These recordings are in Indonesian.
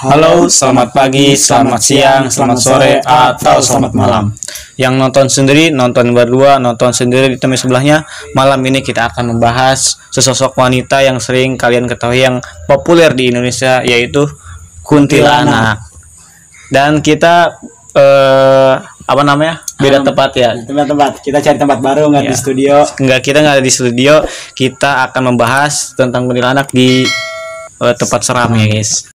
Halo, selamat pagi, selamat siang, selamat sore, atau selamat malam. Yang nonton sendiri, nonton berdua, nonton sendiri di teman sebelahnya. Malam ini kita akan membahas sesosok wanita yang sering kalian ketahui yang populer di Indonesia, yaitu kuntilanak. Dan kita beda tempat ya. Tempat. Kita cari tempat baru, nggak Ya. di studio. Kita nggak ada di studio. Kita akan membahas tentang kuntilanak di tempat seram ya guys.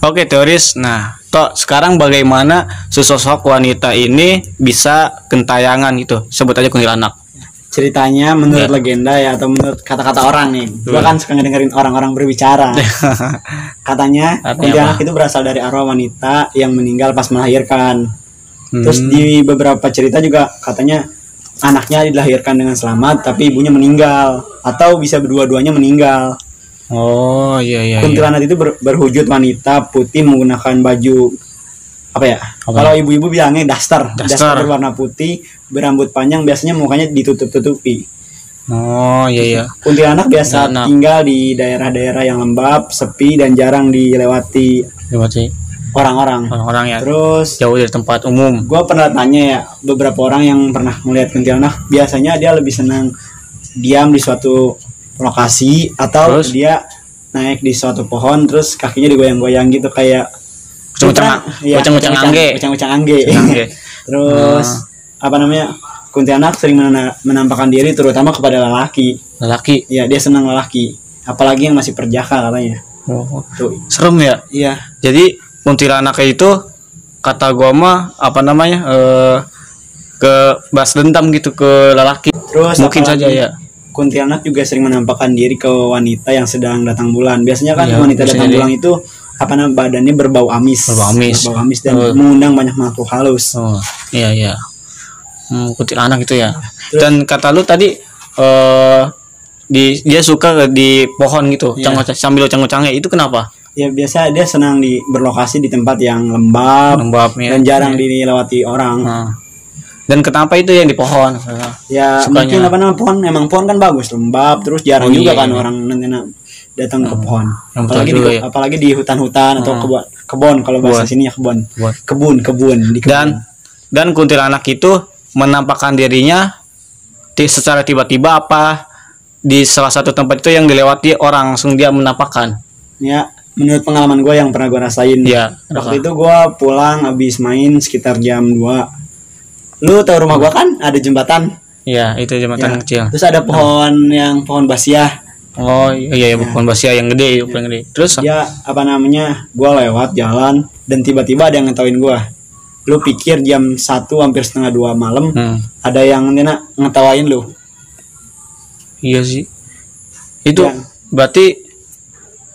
Oke, teoris. Nah, sekarang bagaimana sesosok wanita ini bisa kentayangan gitu? Sebut aja kuntilanak. Ceritanya menurut legenda ya, atau menurut kata-kata orang nih. Gua kan suka ngedengerin orang-orang berbicara. Katanya kuntilanak itu berasal dari arwah wanita yang meninggal pas melahirkan. Terus di beberapa cerita juga katanya anaknya dilahirkan dengan selamat tapi ibunya meninggal, atau bisa berdua-duanya meninggal. Oh iya. Kuntilanak itu berwujud wanita putih menggunakan baju kalau ibu-ibu bilangnya daster berwarna putih, berambut panjang, biasanya mukanya ditutup-tutupi. Oh iya. Kuntilanak biasa tinggal di daerah-daerah yang lembab, sepi, dan jarang dilewati orang-orang ya. Terus jauh dari tempat umum. Gue pernah tanya ya, beberapa orang yang pernah melihat kuntilanak, biasanya dia lebih senang diam di suatu lokasi, atau dia naik di suatu pohon terus kakinya digoyang-goyang gitu, kayak ucang-ucang angge. Terus kuntilanak sering menampakkan diri terutama kepada lelaki. Ya, dia senang lelaki, apalagi yang masih perjaka katanya. Tuh. Serem ya? Iya. Jadi kuntilanak itu kata gua mah ke balas dendam gitu ke lelaki. Terus mungkin saja ya. Kuntilanak juga sering menampakkan diri ke wanita yang sedang datang bulan. Biasanya kan wanita datang bulan itu badannya berbau amis dan mengundang banyak makhluk halus. Oh, iya. Kuntilanak itu ya. Terus, dan kata lu tadi dia suka di pohon gitu, sambil ucang-ucangnya, itu kenapa? Ya biasa dia senang berlokasi di tempat yang lembab dan jarang dilewati orang. Dan kenapa itu yang di pohon? Ya sukanya. Mungkin pohon kan bagus, lembab, terus jarang orang nanti datang ke pohon. Apalagi di hutan-hutan atau kebun, kalau bahasa sini ya kebun di kebun. Dan kuntilanak itu menampakkan dirinya secara tiba-tiba di salah satu tempat itu yang dilewati orang, langsung dia menampakkan. Ya, menurut pengalaman gue yang pernah gue rasain. Ya, waktu itu gue pulang habis main sekitar jam 2. Lu tahu rumah gua kan ada jembatan? Iya, itu jembatan kecil. Terus ada pohon basia. Oh iya, pohon basia yang gede, paling gede. Terus gua lewat jalan dan tiba-tiba ada yang ngetawain gua. Lu pikir jam 1 hampir setengah 2 malam ada yang ngetawain lu? Iya sih. Itu berarti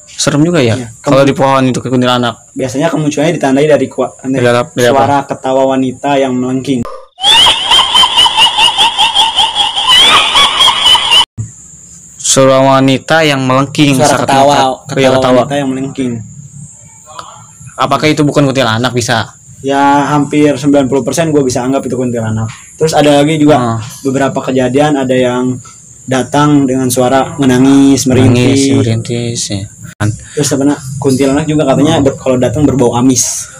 serem juga ya. Kalau di pohon itu kuntilanak. Biasanya kemunculannya ditandai dari suara ketawa wanita yang melengking. Suara wanita yang melengking, suara ketawa wanita yang melengking. Apakah itu bukan kuntilanak bisa? Ya hampir 90% gue bisa anggap itu kuntilanak. Terus ada lagi juga beberapa kejadian, ada yang datang dengan suara menangis, merintih ya. Terus kuntilanak juga katanya kalau datang berbau amis.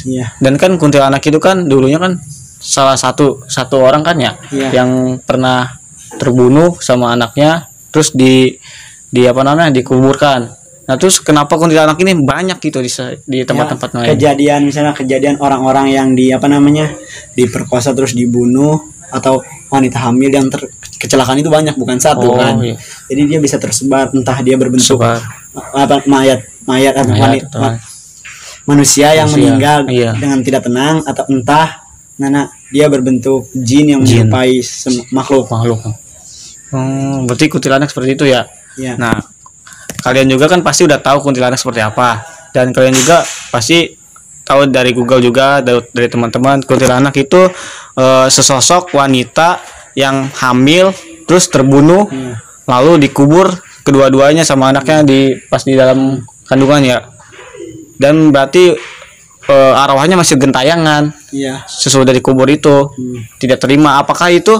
Iya. Dan kan kuntilanak itu kan dulunya kan salah satu orang kan ya, yang pernah terbunuh sama anaknya, terus dikuburkan. Nah, terus kenapa kuntilanak ini banyak gitu di tempat-tempat lain? Kejadian orang-orang yang diperkosa terus dibunuh, atau wanita hamil yang kecelakaan itu banyak, bukan satu kan. Iya. Jadi dia bisa tersebar, entah dia berbentuk mayat atau manusia yang meninggal dengan tidak tenang, atau entah dia berbentuk jin yang menyerupai makhluk. Berarti kuntilanak seperti itu ya. Nah, kalian juga kan pasti udah tahu kuntilanak seperti apa, dan kalian juga pasti tahu dari Google juga, dari teman-teman, kuntilanak itu sesosok wanita yang hamil terus terbunuh lalu dikubur kedua-duanya sama anaknya pas di dalam kandungan ya. Dan berarti arwahnya masih gentayangan. Iya. Sesudah dikubur itu tidak terima. Apakah itu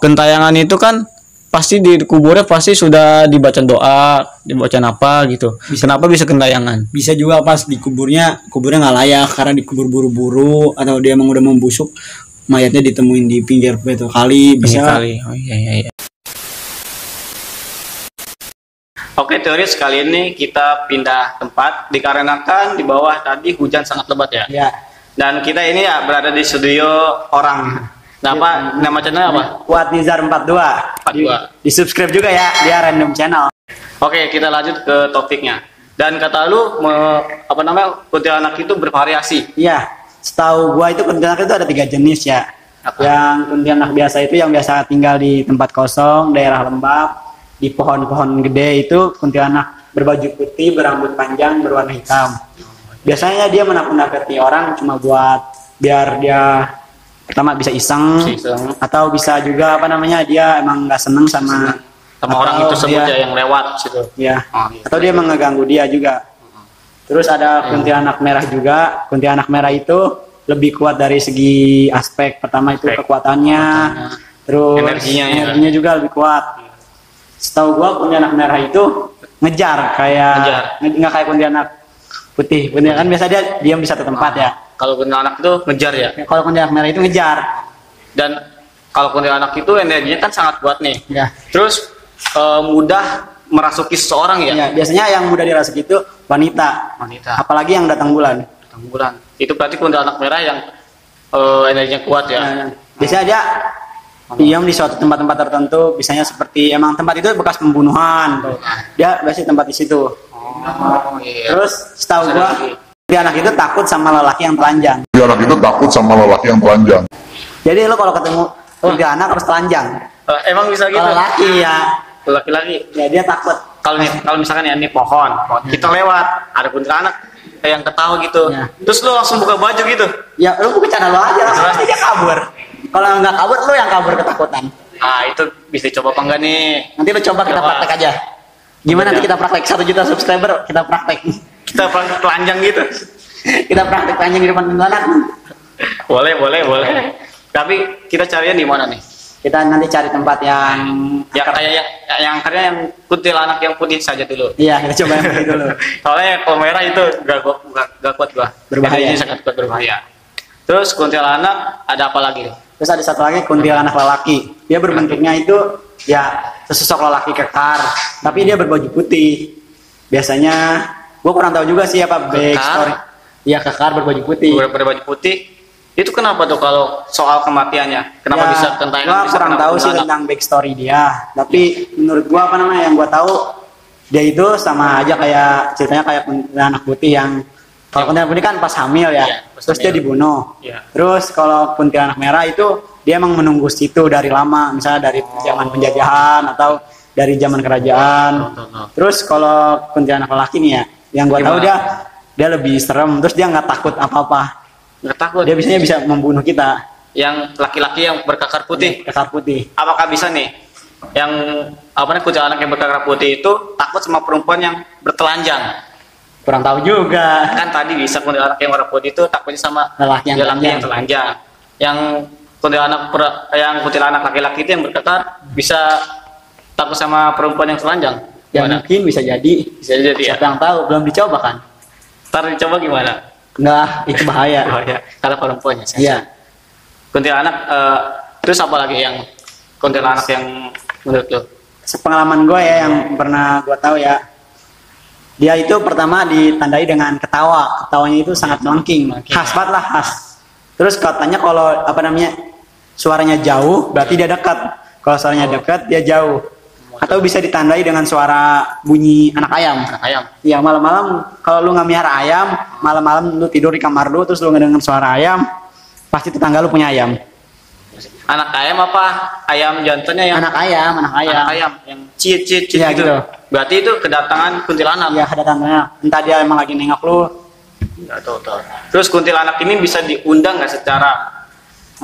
gentayangan itu kan pasti di kuburnya pasti sudah dibaca doa, dibaca apa gitu. Kenapa bisa gentayangan? Bisa juga pas kuburnya nggak layak karena dikubur buru-buru atau dia emang udah membusuk, mayatnya ditemuin di pinggir batu kali. Bisa kali. Oh iya. Oke, teoris kali ini kita pindah tempat dikarenakan di bawah tadi hujan sangat lebat ya. Iya. Dan kita ini ya berada di studio orang. Nama channel apa? Kuat Nizar 42. Di subscribe juga ya, dia random channel. Oke, kita lanjut ke topiknya. Dan kata lu kuntilanak itu bervariasi. Iya. Setahu gua itu kuntilanak itu ada 3 jenis ya. Apa? Yang kuntilanak biasa itu yang biasa tinggal di tempat kosong, daerah lembab, di pohon-pohon gede itu kuntilanak berbaju putih, berambut panjang, berwarna hitam. Biasanya dia menakut-nakuti orang cuma buat biar dia pertama bisa iseng. Atau bisa juga dia emang nggak seneng sama orang itu sebut yang lewat situ. Ya. Gitu. Atau dia mengganggu dia juga. Terus ada kuntilanak merah juga. Kuntilanak merah itu lebih kuat dari segi aspek. Pertama itu kekuatannya. Terus energinya juga lebih kuat. Setahu gua kuntilanak merah itu nggak kayak kuntilanak putih. Kuntilanak kan biasa dia diam di satu tempat ya. Kalau kuntilanak itu ngejar ya. Kalau kuntilanak merah itu ngejar. Dan kalau kuntilanak itu energinya kan sangat kuat nih. Ya. Terus mudah merasuki seseorang ya. Ya. Biasanya yang mudah dirasuki itu wanita. Apalagi yang datang bulan. Itu berarti kuntilanak merah yang energinya kuat ya. Nah. Biasanya dia diam di suatu tempat-tempat tertentu. Biasanya seperti emang tempat itu bekas pembunuhan. Dia biasanya tempat di situ. Iya. Terus setahu gua anak itu takut sama lelaki yang telanjang. Jadi lo kalau ketemu anak harus telanjang. Emang bisa gitu? Kalau laki ya. Laki-laki. Ya dia takut. Kalau misalkan ya ini pohon, kita lewat, ada kuntilanak yang ketawa gitu. Ya. Terus lo langsung buka baju gitu. Ya lo buka channel lo aja langsung pasti dia kabur. Kalau nggak kabur lo yang kabur ketakutan. Itu bisa coba apa enggak nih? Nanti lo coba kita praktek aja. Gimana nanti kita praktek 1 juta subscriber kita praktek. Kita praktek telanjang gitu. Kita praktek telanjang di depan kuntilanak. Boleh. Tapi kita carinya di mana nih? Kita nanti cari tempat yang yang kuntilanak yang putih saja dulu. Iya, kita coba yang putih dulu. Soalnya kalau merah itu gak kuat gua. Berbahaya. Ini sangat kuat berbahaya. Terus kuntilanak ada apa lagi? Terus ada satu lagi kuntilanak lelaki. Dia berbentuknya itu ya sesosok lelaki kekar, tapi dia berbaju putih. Biasanya gua kurang tahu juga sih apa backstory. Iya, kekar berbaju putih. Berbaju putih. Itu kenapa tuh kalau soal kematiannya? Kenapa bisa Gua gentayangan? kurang tahu sih tentang backstory dia. Tapi menurut gua yang gua tahu dia itu sama aja kayak ceritanya kayak kuntilanak putih yang kalau kuntilanak putih kan pas hamil ya. Terus dia dibunuh. Terus kalau kuntilanak merah itu dia emang menunggu situ dari lama, misalnya dari zaman penjajahan atau dari zaman kerajaan. Terus kalau kuntilanak lelaki nih ya, yang gua tahu dia lebih serem. Terus dia nggak takut apa-apa. Nggak takut. Dia biasanya bisa membunuh kita. Yang laki-laki yang berkakar putih. Kekar putih. Apakah bisa nih? Yang kuntilanak yang berkakar putih itu takut sama perempuan yang bertelanjang? Kurang tahu juga. Kan tadi bisa kuntilanak yang warna putih itu takutnya sama lelaki yang telanjang. Yang kuntilanak laki-laki itu yang berkakar bisa takut sama perempuan yang telanjang? Ya mungkin bisa jadi. Siapa yang tahu? Belum dicoba kan? Ntar dicoba gimana? Enggak, itu bahaya. Karena perempuannya. Iya. Kuntilanak terus apa lagi yang kuntilanak yang menurut lo? Sepengalaman gue ya yang pernah gue tahu ya. Dia itu pertama ditandai dengan ketawa. Ketawanya itu sangat melengking. Khas banget lah, khas. Terus katanya kalau suaranya jauh berarti dia dekat. Kalau suaranya dekat dia jauh. Atau bisa ditandai dengan suara bunyi anak ayam. Iya, malam-malam kalau lu nggak miara ayam, malam-malam lu tidur di kamar lu terus lu ngedenger suara ayam, pasti tetangga lu punya ayam. Anak ayam apa? Ayam jantannya yang anak ayam yang cit ya, gitu. Berarti itu kedatangan kuntilanak. Iya, kedatangannya. Entah dia emang lagi nengok lu. Enggak tahu. Terus kuntilanak ini bisa diundang nggak secara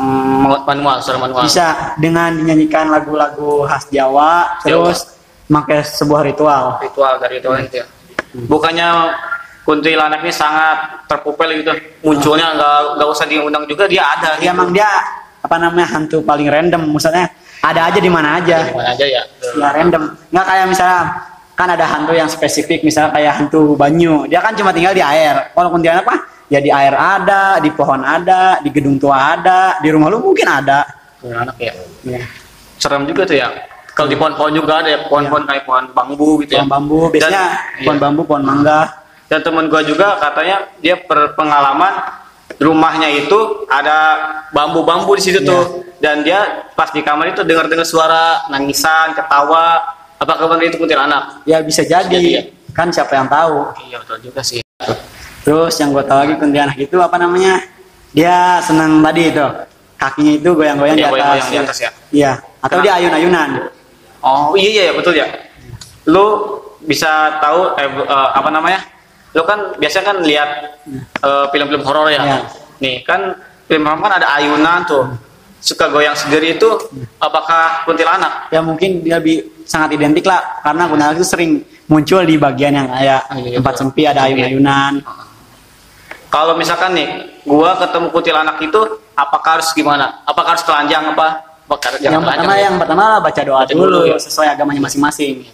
manual? Bisa dengan dinyanyikan lagu-lagu khas Jawa. Terus Pakai sebuah ritual. Dari ritual itu ya. Bukannya kuntilanak ini sangat terpupel gitu. Munculnya nggak usah diundang juga, dia ada. Gitu. Emang dia hantu paling random. Misalnya ada aja di mana aja. Di mana aja ya. Ya random. Nggak kayak misalnya kan ada hantu yang spesifik, misalnya kayak hantu banyu. Dia kan cuma tinggal di air. Kalau kuntilanak ya di air ada, di pohon ada, di gedung tua ada, di rumah lu mungkin ada. Kuntilanak ya. Serem juga tuh ya. Kalau di pohon-pohon juga ada ya, pohon-pohon kayak pohon bambu gitu ya. Pohon bambu, biasanya pohon bambu, pohon mangga. Dan temen gua juga katanya dia berpengalaman rumahnya itu ada bambu-bambu di situ tuh. Dan dia pas di kamar itu dengar-dengar suara nangisan, ketawa. Apakah benar itu kuntilanak? Ya bisa jadi ya. Kan siapa yang tahu. Iya betul juga sih. Terus yang gua tahu lagi kuntilanak itu dia senang tadi itu. Kakinya itu goyang-goyang di atas ya. Iya, atau dia ayun-ayunan. Oh iya betul ya. Lu bisa tahu lu kan biasanya kan lihat film-film horor ya. Nih kan film horor kan ada ayunan tuh. Suka goyang sendiri itu apakah kuntilanak? Ya mungkin dia sangat identik lah, karena kuntilanak itu sering muncul di bagian yang kayak tempat sempit ada ayun-ayunan. Kalau misalkan nih gua ketemu kuntilanak itu apakah harus gimana? Apakah harus telanjang apa? Yang pertama baca doa dulu sesuai agamanya masing-masing.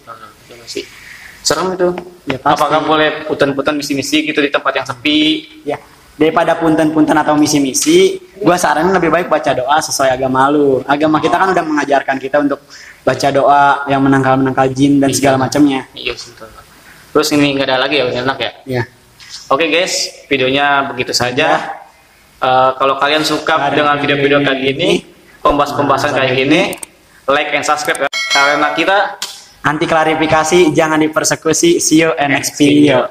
Serem itu. Ya, apakah boleh punten-punten misi-misi gitu di tempat yang sepi? Ya, daripada punten-punten atau misi-misi, gua saranin lebih baik baca doa sesuai agama lu. Agama kita kan udah mengajarkan kita untuk baca doa yang menangkal jin dan segala macamnya. Iya, betul. Terus ini nggak ada lagi ya kuntilanak ya? Iya. Oke guys, videonya begitu saja. Kalau kalian suka dengan video-video kayak gini, pembahasan kayak gini, like and subscribe ya. Karena kita anti klarifikasi, jangan dipersekusi. See you in next video.